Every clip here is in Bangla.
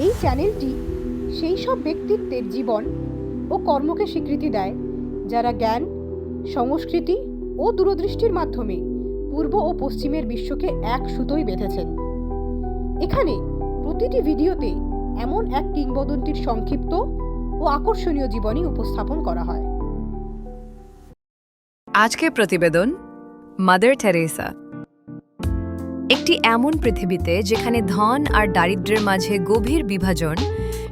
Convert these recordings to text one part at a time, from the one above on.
এই চ্যানেলটি সেই সব ব্যক্তিত্বের জীবন ও কর্মকে স্বীকৃতি দেয় যারা জ্ঞান, সংস্কৃতি ও দূরদৃষ্টির মাধ্যমে পূর্ব ও পশ্চিমের বিশ্বকে এক সুতোয় বেঁধেছেন। এখানে প্রতিটি ভিডিওতে এমন এক কিংবদন্তির সংক্ষিপ্ত ও আকর্ষণীয় জীবনী উপস্থাপন করা হয়। আজকের প্রতিবেদন মাদার টেরেসা। একটি এমন পৃথিবীতে যেখানে ধন আর দারিদ্র্যের মাঝে গভীর বিভাজন,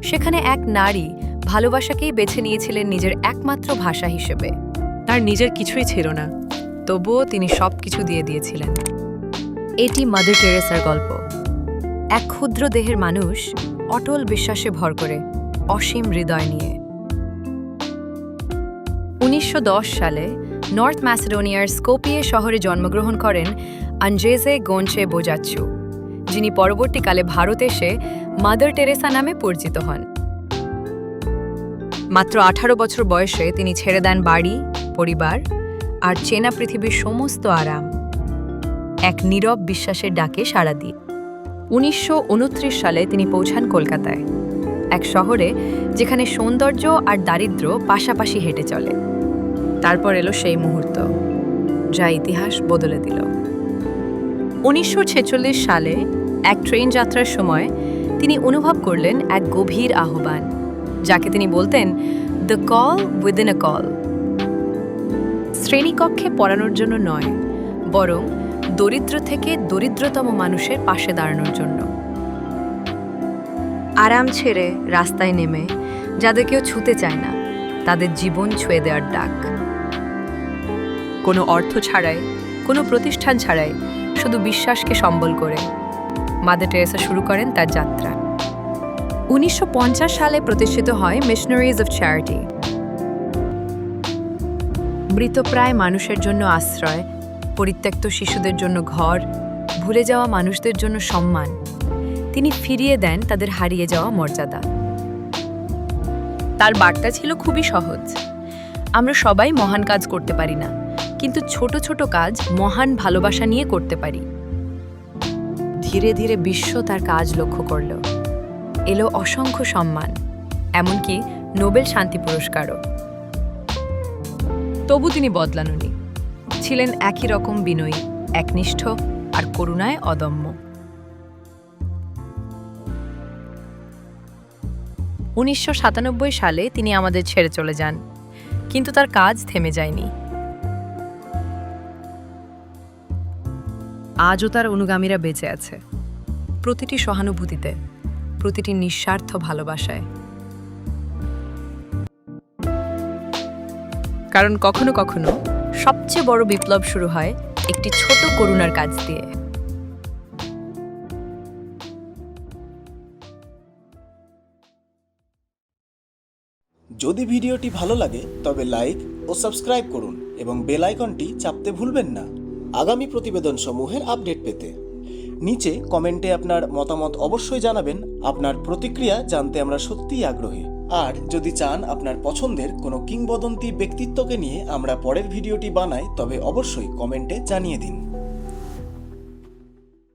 সেখানে এক নারী ভালোবাসাকেই বেছে নিয়েছিলেন নিজের একমাত্র ভাষা হিসেবে। তার নিজের কিছুই ছিল না, তবুও তিনি সবকিছু দিয়ে দিয়েছিলেন। এটি মাদার টেরেসার গল্প। এক ক্ষুদ্র দেহের মানুষ অটল বিশ্বাসে ভর করে, অসীম হৃদয় নিয়ে। 1910 সালে নর্থ ম্যাসেডোনিয়ার স্কোপিয়ে শহরে জন্মগ্রহণ করেন আঞ্জেজে গোনচে বোজাচ্চু, যিনি পরবর্তীকালে ভারত এসে মাদার টেরেসা নামে পরিচিত হন। মাত্র 18 বছর বয়সে তিনি ছেড়ে দেন বাড়ি, পরিবার আর চেনা পৃথিবীর সমস্ত আরাম, এক নীরব বিশ্বাসের ডাকে সাড়া দিয়ে 1929 সালে তিনি পৌঁছান কলকাতায়, এক শহরে যেখানে সৌন্দর্য আর দারিদ্র্য পাশাপাশি হেঁটে চলে। তারপর এলো সেই মুহূর্ত যা ইতিহাস বদলে দিল। 1946 সালে এক ট্রেন যাত্রার সময় তিনি অনুভব করলেন এক গভীর আহ্বান, যাকে তিনি বলতেন the call within a call. শ্রেণীকক্ষে পড়ানোর জন্য নয়, বরং দরিদ্র থেকে দরিদ্রতম মানুষের পাশে দাঁড়ানোর জন্য। আরাম ছেড়ে রাস্তায় নেমে যাদের কেউ ছুতে চায় না, তাদের জীবন ছুঁয়ে দেওয়ার ডাক। কোনো অর্থ ছাড়াই, কোনো প্রতিষ্ঠান ছাড়াই, শুধু বিশ্বাসকে সম্বল করে মাদার টেরেসা শুরু করেন তার যাত্রা। 1950 সালে প্রতিষ্ঠিত হয় মিশনারিজ অফ চ্যারিটি, মৃতপ্রায় মানুষের জন্য আশ্রয়, পরিত্যক্ত শিশুদের জন্য ঘর, ভুলে যাওয়া মানুষদের জন্য সম্মান। তিনি ফিরিয়ে দেন তাদের হারিয়ে যাওয়া মর্যাদা। তার বার্তা ছিল খুবই সহজ: আমরা সবাই মহান কাজ করতে পারি না, কিন্তু ছোট ছোট কাজ মহান ভালোবাসা নিয়ে করতে পারি। ধীরে ধীরে বিশ্ব তার কাজ লক্ষ্য করল। এলো অসংখ্য সম্মান, এমনকি নোবেল শান্তি পুরস্কারও। তবু তিনি বদলাননি, ছিলেন একই রকম বিনয়ী, একনিষ্ঠ আর করুণায় অদম্য। 1997 সালে তিনি আমাদের ছেড়ে চলে যান, কিন্তু তার কাজ থেমে যায়নি। আজও তার অনুগামীরা বেঁচে আছে, প্রতিটি সহানুভূতিতে, প্রতিটি নিঃস্বার্থ ভালোবাসায়। কারণ কখনো কখনো সবচেয়ে বড় বিপ্লব শুরু হয় একটি ছোট করুণার কাজ দিয়ে। যদি ভিডিওটি ভালো লাগে তবে লাইক ও সাবস্ক্রাইব করুন এবং বেল আইকনটি চাপতে ভুলবেন না আগামী প্রতিবেদন সমূহের আপডেট পেতে। নিচে কমেন্টে আপনার মতামত অবশ্যই জানাবেন। আপনার প্রতিক্রিয়া জানতে আমরা সত্যিই আগ্রহী। আর যদি চান আপনার পছন্দের কোনো কিংবদন্তি ব্যক্তিত্বকে নিয়ে আমরা পরের ভিডিওটি বানাই, তবে অবশ্যই কমেন্টে জানিয়ে দিন।